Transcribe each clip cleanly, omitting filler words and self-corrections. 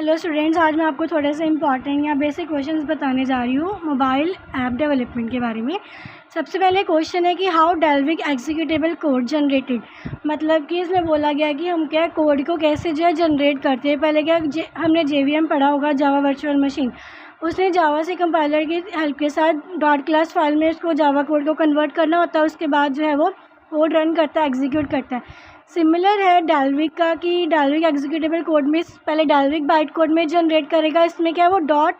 Hello students, आज मैं आपको थोड़े से इंपॉर्टेंट या बेसिक क्वेश्चंस बताने जा रही हूँ मोबाइल ऐप डेवलपमेंट के बारे में। सबसे पहले क्वेश्चन है कि how Dalvik executable code generated, मतलब कि इसमें बोला गया कि हम क्या कोड को कैसे जो है जनरेट करते हैं। पहले क्या हमने JVM पढ़ा होगा, जावा वर्चुअल मशीन। उसने जावा से कंपाइलर की हेल्प के साथ डॉट क्लास फाइल में उसको जावा कोड को कन्वर्ट करना होता है। उसके बाद जो है वो कोड रन करता है, एग्जीक्यूट करता है। सिमिलर है डेल्विक का कि डेल्विक एग्जीक्यूटेबल कोड में पहले डेल्विक बाइट कोड में जनरेट करेगा। इसमें क्या है वो डॉट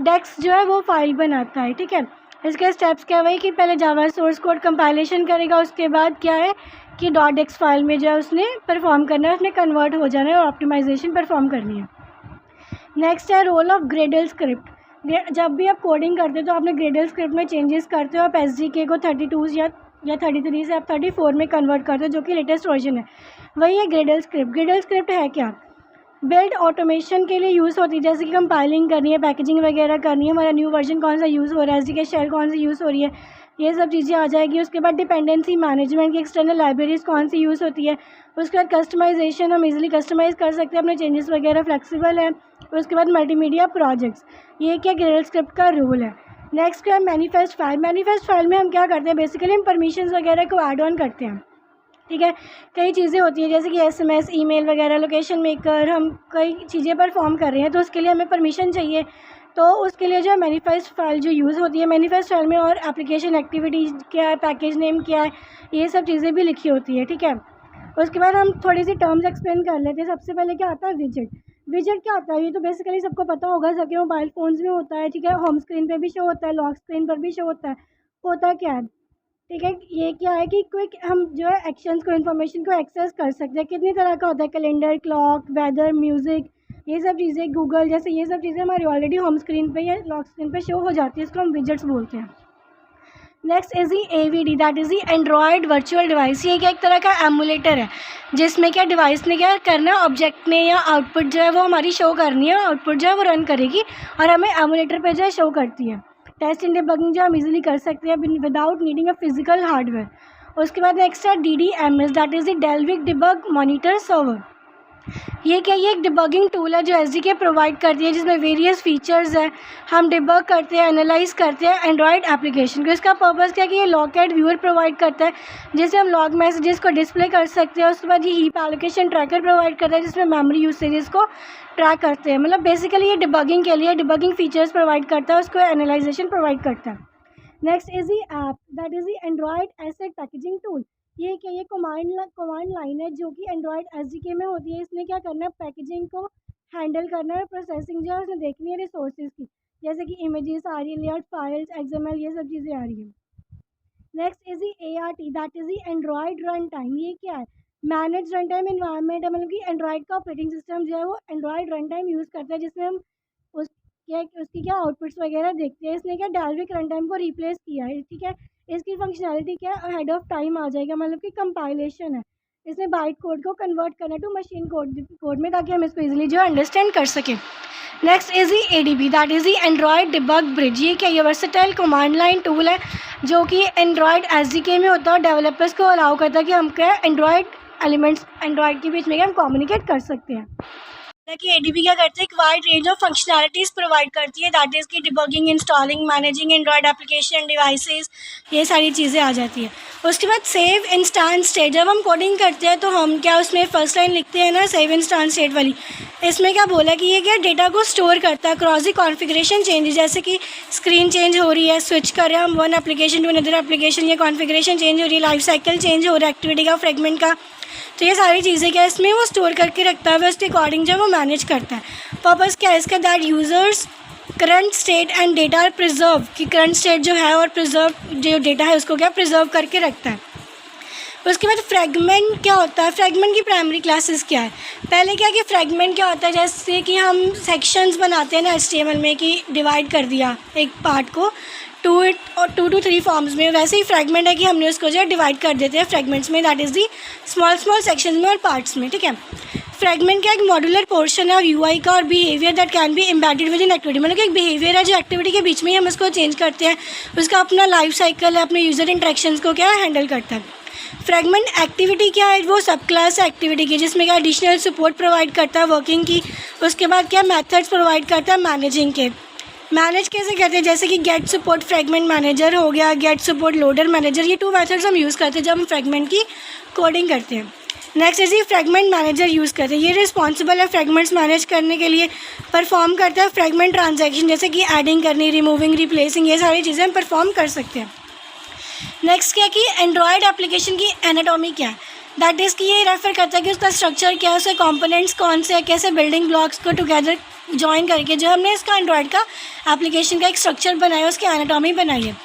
डेक्स जो है वो फाइल बनाता है। ठीक है, इसके स्टेप्स क्या है कि पहले जावा सोर्स कोड कंपाइलेशन करेगा, उसके बाद क्या है कि डॉट डेक्स फाइल में जो है उसने परफॉर्म करना है, उसने कन्वर्ट हो जाना है और ऑप्टिमाइजेशन परफॉर्म करनी है। नेक्स्ट है रोल ऑफ ग्रेडल स्क्रिप्ट। जब भी आप कोडिंग करते हो तो आपने ग्रेडल स्क्रिप्ट में चेंजेस करते हो। आप SDK को 32 या 33 से आप 34 में कन्वर्ट करते हो, जो कि लेटेस्ट वर्जन है। वही है ग्रेडल स्क्रिप्ट। ग्रेडल स्क्रिप्ट है क्या, बिल्ड ऑटोमेशन के लिए यूज़ होती है, जैसे कि कंपाइलिंग करनी है, पैकेजिंग वगैरह करनी है, हमारा न्यू वर्जन कौन सा यूज़ हो रहा है, SDK शेल कौन सी यूज़ हो रही है, ये सब चीज़ें आ जाएगी। उसके बाद डिपेंडेंसी मैनेजमेंट की एक्सटर्नल लाइब्रेरीज़ कौन सी यूज़ होती है। उसके बाद कस्टमाइजेशन, हम इजीली कस्टमाइज़ कर सकते हैं, अपने चेंजेस वगैरह फ्लेक्सिबल है। उसके बाद मल्टीमीडिया प्रोजेक्ट्स, ये क्या ग्रेडल स्क्रिप्ट का रूल है। नेक्स्ट क्या है मैनिफेस्ट फाइल। मैनिफेस्ट फाइल में हम क्या करते हैं, बेसिकली हम परमिशंस वगैरह को ऐड ऑन करते हैं। ठीक है, कई चीज़ें होती हैं जैसे कि SMS, ईमेल वगैरह, लोकेशन मेकर, हम कई चीज़ें परफॉर्म कर रहे हैं तो उसके लिए हमें परमिशन चाहिए। तो उसके लिए जो है मैनिफेस्ट फाइल जो यूज़ होती है, मैनिफेस्ट फाइल में और एप्लीकेशन एक्टिविटीज़ क्या है, पैकेज नेम क्या है, ये सब चीज़ें भी लिखी होती है। ठीक है, उसके बाद हम थोड़ी सी टर्म्स एक्सप्लेन कर लेते हैं। सबसे पहले क्या आता है विजेट। विजेट क्या होता है, ये तो बेसिकली सबको पता होगा, सबके मोबाइल फ़ोन्स में होता है। ठीक है, होम स्क्रीन पे भी शो होता है, लॉक स्क्रीन पर भी शो होता है। होता क्या है, ठीक है, ये क्या है कि क्विक हम जो है एक्शंस को, इन्फॉर्मेशन को एक्सेस कर सकते हैं। कितनी तरह का होता है, कैलेंडर, क्लॉक, वेदर, म्यूज़िक, ये सब चीज़ें, गूगल जैसे ये सब चीज़ें हमारी ऑलरेडी होम स्क्रीन पे या लॉक स्क्रीन पे शो हो जाती है, इसको हम विजेट्स बोलते हैं। Next is AVD, that is the Android virtual device. ये क्या एक तरह का एमुलेटर है, जिसमें क्या डिवाइस ने क्या करना है, ऑब्जेक्ट ने या आउटपुट जो है वो हमारी शो करनी है, आउटपुट जो है वो रन करेगी और हमें एमुलेटर पे जो है शो करती है। टेस्ट एंड डिबगिंग जो हम इजीली कर सकते हैं without needing a physical hardware. उसके बाद नेक्स्ट है DDMS, that is the Dalvik debug monitor server. ये क्या, ये एक डिबगिंग टूल है जो SDK प्रोवाइड करती है, जिसमें वेरियस फीचर्स है। हम डिबग करते हैं, एनालाइज करते हैं एंड्रॉयड एप्लीकेशन को। इसका पर्पस क्या है कि ये लॉग एट व्यूअर प्रोवाइड करता है, जिससे हम लॉग मैसेजेस को डिस्प्ले कर सकते हैं। उसके बाद ये हीप एलोकेशन ट्रैकर प्रोवाइड करता है, जिसमें मेमोरी यूसेजेस को ट्रैक करते हैं। मतलब बेसिकली ये डिबगिंग के लिए डिबगिंग फीचर्स प्रोवाइड करता है, उसको एनालाइजेशन प्रोवाइड करता है। Next is the app, that is the Android asset packaging tool. ये क्या, ये कमांड लाइन है जो कि एंड्रॉयड SDK में होती है। इसने क्या करना है, पैकेजिंग को हैंडल करना है, प्रोसेसिंग जो है उसने देखनी है रिसोर्सेज की, जैसे कि इमेजेस आ रही है, लेआउट फाइल्स, XML, ये सब चीज़ें आ रही है। Next is the ART, that is the Android run time. ये क्या है, मैनेज रन टाइम इन्वायरमेंट है, मतलब कि एंड्रॉयड का ऑपरेटिंग सिस्टम जो है वो एंड्रॉयड रन टाइम यूज़ करता है, जिसमें हम उस क्या उसकी क्या आउटपुट्स वगैरह देखते हैं। इसने क्या डेल्विक रन टाइम को रिप्लेस किया है। ठीक है, इसकी फंक्शनैलिटी क्या है, अहेड ऑफ टाइम आ जाएगा, मतलब कि कंपाइलेशन है। इसमें बाइट कोड को कन्वर्ट करना टू मशीन कोड में, ताकि हम इसको इजीली जो अंडरस्टैंड कर सकें। Next is the ADB, that is the Android debug bridge. ये क्या, ये वर्सेटाइल कमांड लाइन टूल है जो कि एंड्रॉयड SDK में होता है और डेवलपर्स को अलाउ करता है कि हम क्या एंड्रॉयड एलिमेंट्स एंड्रॉयड के बीच में हम कम्युनिकेट कर सकते हैं। कि ADB क्या करते हैं, एक wide range of functionalities provide करती है, दैट इज़ की debugging, installing, managing Android application devices, ये सारी चीज़ें आ जाती है। उसके बाद सेव इंस्टेंस स्टेट। जब हम कोडिंग करते हैं तो हम क्या उसमें फर्स्ट लाइन लिखते हैं ना, सेव इंस्टेंस स्टेट वाली। इसमें क्या बोला कि ये क्या डेटा को स्टोर करता है क्रॉस दी कॉन्फ़िगरेशन चेंज, जैसे कि स्क्रीन चेंज हो रही है, स्विच कर रहे हैं हम one application to another application, या कॉन्फ़िगरेशन चेंज हो रही है, लाइफ साइकिल चेंज हो रहा है एक्टिविटी का, फ्रेगमेंट का। तो ये सारी चीज़ें क्या इसमें वो स्टोर करके रखता है, उसके अकॉर्डिंग जो वो मैनेज करता है। पर्पस क्या है इसका, that users current state and data are preserve, कि करंट स्टेट जो है और प्रिजर्व जो डेटा है उसको क्या प्रिजर्व करके रखता है। उसके बाद फ्रेगमेंट क्या होता है, फ्रेगमेंट की प्राइमरी क्लासेस क्या है। पहले क्या कि फ्रेगमेंट क्या होता है, जैसे कि हम सेक्शंस बनाते हैं ना HTML में, कि डिवाइड कर दिया एक पार्ट को 2 to 3 फॉर्म्स में, वैसे ही फ्रेगमेंट है कि हमने उसको जो है डिवाइड कर देते हैं फ्रेगमेंट्स में, that is the small sections में और पार्ट्स में। ठीक है, फ्रेगमेंट क्या एक मॉड्यूलर पोर्शन है और UI का और behaviour that can be embedded with in activity, मतलब कि एक बिहेवियर है जो एक्टिविटी के बीच में ही हम उसको चेंज करते हैं, उसका अपना लाइफ साइकिल है, अपने यूज़र इंटरेक्शंस को क्या हैंडल करता है। फ्रेगमेंट एक्टिविटी क्या है, वो सब क्लास एक्टिविटी की जिसमें क्या एडिशनल सपोर्ट प्रोवाइड करता है वर्किंग की। उसके बाद क्या मेथड्स प्रोवाइड करता है मैनेजिंग के। मैनेज कैसे करते हैं, जैसे कि गेट सपोर्ट फ्रेगमेंट मैनेजर हो गया, गेट सपोर्ट लोडर मैनेजर, ये 2 मेथड्स हम यूज़ करते हैं जब हम फ्रेगमेंट की कोडिंग करते हैं। Next is fragment manager use करते हैं, ये रिस्पॉन्सिबल है फ्रेगमेंट्स मैनेज करने के लिए, परफॉर्म करता है फ्रेगमेंट ट्रांजैक्शन जैसे कि एडिंग करनी, रिमूविंग, रिप्लेसिंग, ये सारी चीज़ें हम परफॉर्म कर सकते हैं। नेक्स्ट क्या कि एंड्रॉयड एप्लीकेशन की एनाटॉमी क्या है, दैट इज़ कि ये रेफर करता है कि उसका स्ट्रक्चर क्या है, उसके कंपोनेंट्स कौन से हैं, कैसे बिल्डिंग ब्लॉक्स को टुगेदर जॉइन करके जो हमने इसका एंड्रॉयड का एप्लीकेशन का एक स्ट्रक्चर बनाया, उसकी एनाटॉमी बनाई है।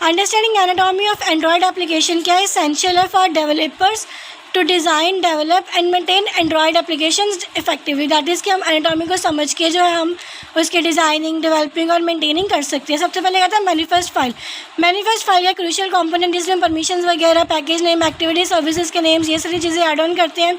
Understanding anatomy of Android application क्या है, एसेंशियल है for developers to design, develop and maintain Android applications effectively, that is कि हम एनाटॉमी को समझ के जो है हम उसकी डिज़ाइनिंग, डेवलपिंग और मेंटेनिंग कर सकते हैं। सबसे पहले कहता है मैनिफेस्ट फाइल। मैनिफेस्ट फाइल का क्रूशियल कंपोनेंट जिसमें परमिशंस वगैरह, पैकेज नेम, एक्टिविटी, सर्विसेज के नेम्स, ये सारी चीज़ें ऐड ऑन करते हैं।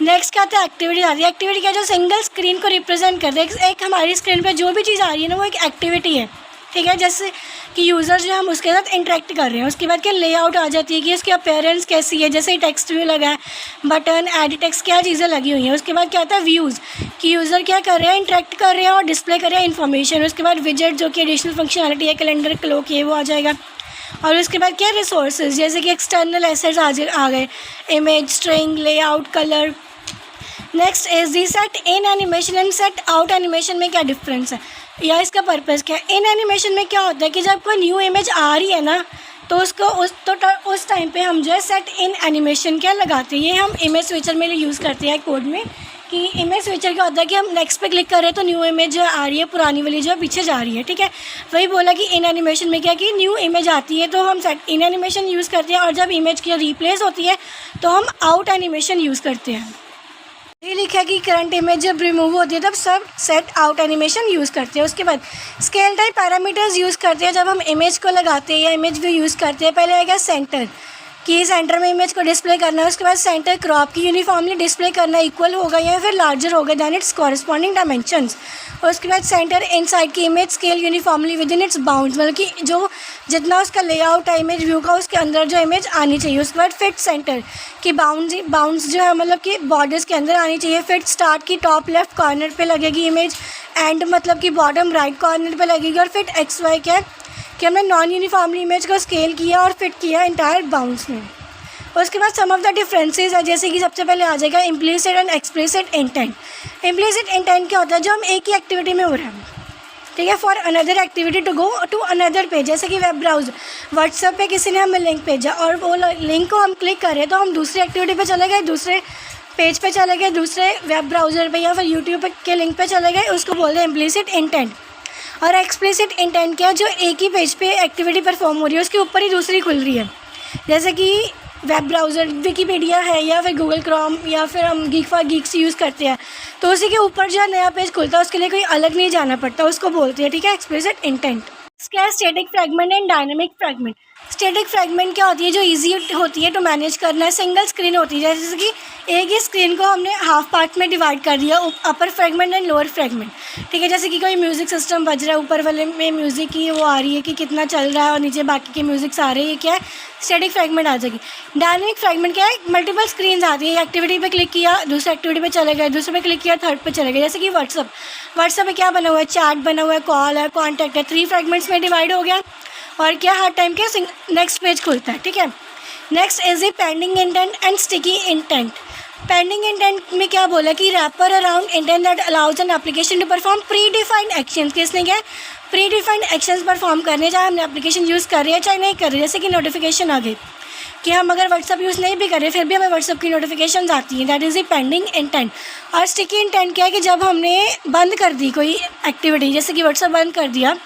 नेक्स्ट क्या आता है एक्टिविटी आती है। एक्टिविटी क्या जो सिंगल स्क्रीन को रिप्रेजेंट करते हैं, एक हमारी स्क्रीन पर जो भी चीज़ आ रही है ना वो एक एक्टिविटी है, ठीक है, जैसे कि यूज़र जो हम उसके साथ इंटरेक्ट कर रहे हैं। उसके बाद क्या लेआउट आ जाती है कि उसकी अपीयरेंस कैसी है, जैसे टेक्स्ट व्यू लगा है, बटन, एडिट टेक्स्ट, क्या चीज़ें लगी हुई हैं। उसके बाद क्या आता है व्यूज़, कि यूज़र क्या कर रहे हैं, इंटरेक्ट कर रहे हैं और डिस्प्ले कर रहे हैं इन्फॉर्मेशन। उसके बाद विजेट जो कि एडिशनल फंक्शनलिटी है, कैलेंडर, क्लॉक, ये वो आ जाएगा। और उसके बाद क्या रिसोर्सेज, जैसे कि एक्सटर्नल एसेट्स आ गए, image, string, layout, colour. Next is the set in animation and set out animation में क्या डिफरेंस है या इसका पर्पज़ क्या है। इन एनिमेशन में क्या होता है कि जब कोई न्यू इमेज आ रही है ना तो उसको उस टाइम पे हम जो है सेट इन एनिमेशन क्या लगाते हैं। ये हम इमेज स्विचर में यूज़ करते हैं कोड में, कि इमेज स्विचर क्या होता है कि हम नेक्स्ट पे क्लिक कर रहे हैं तो न्यू इमेज जो आ रही है, पुरानी वाली जो है पीछे जा रही है, ठीक है। वही बोला कि इन एनिमेशन में क्या कि न्यू इमेज आती है तो हम सेट इन एनिमेशन यूज़ करते हैं, और जब इमेज की रिप्लेस होती है तो हम आउट एनिमेशन यूज़ करते हैं। ये लिखा है कि करंट इमेज जब रिमूव होती है तब सब सेट आउट एनिमेशन यूज़ करते हैं। उसके बाद स्केल टाइप पैरामीटर्स यूज़ करते हैं जब हम इमेज को लगाते हैं या इमेज व्यू यूज़ करते हैं। पहले आएगा सेंटर, कि सेंटर में इमेज को डिस्प्ले करना है। उसके बाद सेंटर क्रॉप, की यूनिफॉर्मली डिस्प्ले करना, इक्वल होगा या फिर लार्जर होगा दैन इट्स कॉरस्पॉन्डिंग डायमेंशंस। और उसके बाद सेंटर इनसाइड की image scale uniformly with in its bounds, मतलब कि जो जितना उसका लेआउट है इमेज व्यू का उसके अंदर जो इमेज आनी चाहिए। उसके बाद फिट सेंटर की बाउंड्स जो है मतलब कि बॉर्डर्स के अंदर आनी चाहिए। फिट स्टार्ट की टॉप लेफ्ट कॉर्नर पे लगेगी इमेज, एंड मतलब कि बॉटम राइट कॉर्नर पे लगेगी। और फिट एक्स वाई क्या है कि हमने नॉन यूनिफॉर्मली इमेज को स्केल किया और फिट किया इंटायर बाउंड्स में। उसके बाद सम ऑफ द डिफरेंसेस है, जैसे कि सबसे पहले आ जाएगा implicit and explicit intent. Implicit intent क्या होता है, जो हम एक ही एक्टिविटी में हो रहा है, ठीक है, for another activity to go to another page, जैसे कि वेब ब्राउज़र, व्हाट्सएप पे किसी ने हमें लिंक भेजा और वो लिंक को हम क्लिक करें तो हम दूसरी एक्टिविटी पे चले गए, दूसरे पेज पे चले गए, दूसरे वेब ब्राउज़र पे या फिर यूट्यूब के लिंक पे चले गए, उसको बोलते हैं इम्प्लिसिट इंटेंट। और एक्सप्लिसिट इंटेंट क्या है, जो एक ही पेज पे एक्टिविटी परफॉर्म हो रही है उसके ऊपर ही दूसरी खुल रही है, जैसे कि वेब ब्राउज़र विकीपीडिया है या फिर गूगल क्रोम या फिर हम गीक फॉर गीक्स यूज़ करते हैं, तो उसी के ऊपर जो नया पेज खुलता है उसके लिए कोई अलग नहीं जाना पड़ता, उसको बोलते हैं, ठीक है, एक्सप्लिसिट इंटेंट। क्या है static fragment and dynamic fragment. Static fragment क्या होती है, जो इजी होती है टू मैनेज करना है, सिंगल स्क्रीन होती है, जैसे कि एक ही स्क्रीन को हमने हाफ पार्ट में डिवाइड कर दिया, अपर फ्रैगमेंट एंड लोअर फ्रैगमेंट, ठीक है, जैसे कि कोई म्यूज़िक सिस्टम बज रहा है, ऊपर वाले में म्यूज़िक की वो आ रही है कि कितना चल रहा है और नीचे बाकी के म्यूज़िक्स आ रहे हैं, क्या है स्टैटिक फ्रैगमेंट आ जाएगी। डायनामिक फ्रैगमेंट क्या है, मल्टीपल स्क्रीन्स आती है, एक्टिविटी पे क्लिक किया दूसरे एक्टिविटी पे चले गए, दूसरे पे क्लिक किया थर्ड पे चले गए, जैसे कि व्हाट्सअप में क्या बना हुआ है, चैट बना हुआ है, कॉल है, कॉन्टैक्ट है, 3 फ्रैगमेंट्स में डिवाइड हो गया और क्या हर टाइम के नेक्स्ट पेज खुलता है, ठीक है। Next is a pending intent and sticky intent. Pending intent में क्या बोला कि wrapper around intent that allows an application to perform predefined actions. किसने क्या प्री डिफाइंड एक्शंस परफॉर्म करने, चाहे हमने एप्लीकेशन यूज़ कर रहे हैं चाहे नहीं कर रहे, जैसे कि नोटिफिकेशन आ गई कि हम अगर व्हाट्सअप यूज़ नहीं भी करें फिर भी हमें व्हाट्सअप की नोटिफिकेशन आती हैं, that is a pending intent. और स्टिकी इंटेंट क्या है कि जब हमने बंद कर दी कोई एक्टिविटी, जैसे कि व्हाट्सअप बंद कर दिया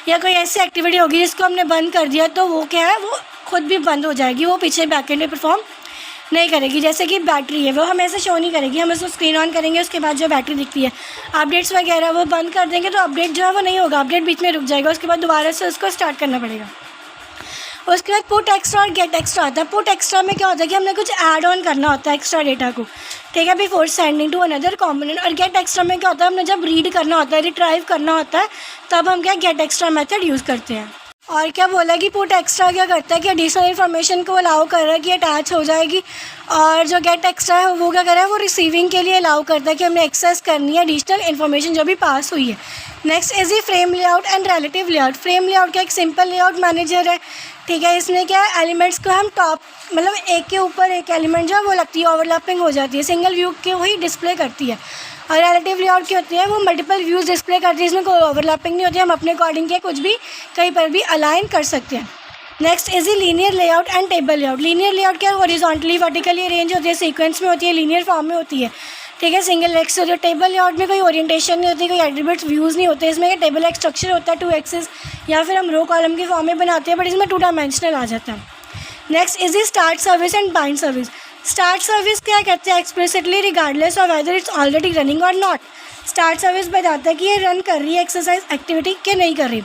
या कोई ऐसी एक्टिविटी होगी जिसको हमने बंद कर दिया तो वो क्या है वो खुद भी बंद हो जाएगी, वो पीछे बैकएंड में परफॉर्म नहीं करेगी। जैसे कि बैटरी है वो हमें ऐसे शो नहीं करेगी, हम उसको स्क्रीन ऑन करेंगे उसके बाद जो बैटरी दिखती है, अपडेट्स वगैरह वो बंद कर देंगे तो अपडेट जो है वो नहीं होगा, अपडेट बीच में रुक जाएगा, उसके बाद दोबारा से उसको स्टार्ट करना पड़ेगा। उसके बाद पुट एक्स्ट्रा और गेट एक्स्ट्रा आता है। पुट एक्स्ट्रा में क्या होता है कि हमने कुछ ऐड ऑन करना होता है एक्स्ट्रा डेटा को, ठीक है, before sending to another component. और गेट एक्स्ट्रा में क्या होता है, हमने जब रीड करना होता है, रिट्राइव करना होता है, तब हम क्या गेट एक्स्ट्रा मेथड यूज़ करते हैं। और क्या बोला कि पुट एक्स्ट्रा क्या करता है कि एडिशनल इन्फॉर्मेशन को अलाउ कर रहा है कि अटैच हो जाएगी, और जो गेट एक्स्ट्रा है वो क्या कर रहा है, वो रिसीविंग के लिए अलाउ करता है कि हमने एक्सेस करनी है एडिशनल इन्फॉर्मेशन जो भी पास हुई है। Next is he frame layout and relative layout. Frame layout क्या एक सिंपल लेआउट मैनेजर है, ठीक है। इसमें क्या है, एलिमेंट्स को हम टॉप मतलब एक के ऊपर एक एलिमेंट जो है वो लगती है, ओवरलैपिंग हो जाती है, सिंगल व्यू के वही डिस्प्ले करती है। और रिलेटिव लेआउट क्या होती है, वो मल्टीपल व्यूज़ डिस्प्ले करती है, इसमें कोई ओवरलैपिंग नहीं होती है, हम अपने अकॉर्डिंग के कुछ भी कहीं पर भी अलाइन कर सकते हैं। Next is linear layout and table layout. Linear layout क्या हॉरिजॉन्टली वर्टिकली अरेंज होती है, सीक्वेंस में होती है, लीनियर फॉर्म में होती है, ठीक है, सिंगल एक्स होती है। टेबल लेआउट में कोई ओरिएंटेशन नहीं होती, कोई एट्रीब्यूट्स व्यूज़ नहीं होते, इसमें टेबल एक स्ट्रक्चर होता है 2 एक्सिस, या फिर हम रो कॉलम के फॉर्म में बनाते हैं, बट इसमें 2 डायमेंशनल आ जाता है। Next is start service and bind service. Start service क्या कहते हैं, explicitly regardless of whether it's already running और नॉट। स्टार्ट सर्विस बताता है कि ये रन कर रही है एक्सरसाइज एक्टिविटी के नहीं कर रही।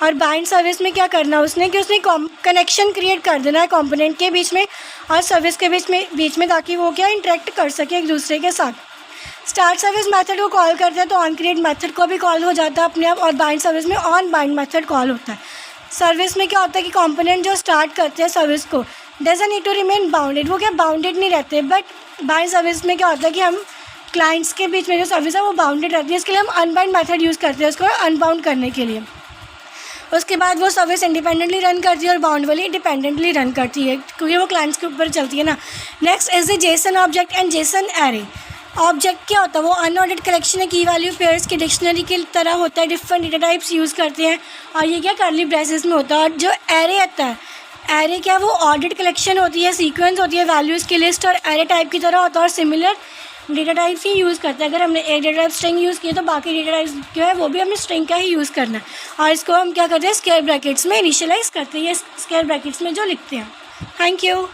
और बाइंड सर्विस में क्या करना है उसने, कि उसने कनेक्शन क्रिएट कर देना है कंपोनेंट के बीच में और सर्विस के बीच में ताकि वो क्या इंटरेक्ट कर सके एक दूसरे के साथ। स्टार्ट सर्विस मेथड को कॉल करते हैं तो ऑन क्रिएट मेथड को भी कॉल हो जाता है अपने आप, और बाइंड सर्विस में ऑन बाइंड मेथड कॉल होता है। सर्विस में क्या होता है कि कंपोनेंट जो स्टार्ट करते हैं सर्विस को doesn't need to remain bounded, वो क्या बाउंडेड नहीं रहते, बट बाइंड सर्विस में क्या होता है कि हम क्लाइंट्स के बीच में जो सर्विस है वो बाउंडेड रहती है, इसके लिए हम अनबाउंड मेथड यूज़ करते हैं उसको अनबाउंड करने के लिए। उसके बाद वो सर्विस इंडिपेंडेंटली रन करती है और बाउंड वाली इंडिपेंडेंटली रन करती है, क्योंकि वो क्लाइंट्स के ऊपर चलती है ना। Next is the Jason object and Jason array. Object क्या होता है, वो अनऑर्डर्ड कलेक्शन है की वैल्यू पेयर्स की डिक्शनरी की तरह होता है, डिफरेंट डेटा टाइप्स यूज़ करते हैं, और ये क्या कर्ली ब्रेसेस में होता है। और जो एरे आता है, एरे क्या वो ऑर्डर्ड कलेक्शन होती है, सीक्वेंस होती है, वैल्यूज़ की लिस्ट, और एरे टाइप की तरह होता है, और सिमिलर डेटा टाइप्स ही यूज़ करते हैं। अगर हमने एक डेटा टाइप स्ट्रिंग यूज़ किया तो बाकी डेटा टाइप्स जो है वो भी हमने स्ट्रिंग का ही यूज़ करना है, और इसको हम क्या करते हैं स्क्वायर ब्रैकेट्स में इनिशियलाइज़ करते हैं, ये स्क्वायर ब्रैकेट्स में जो लिखते हैं। Thank you.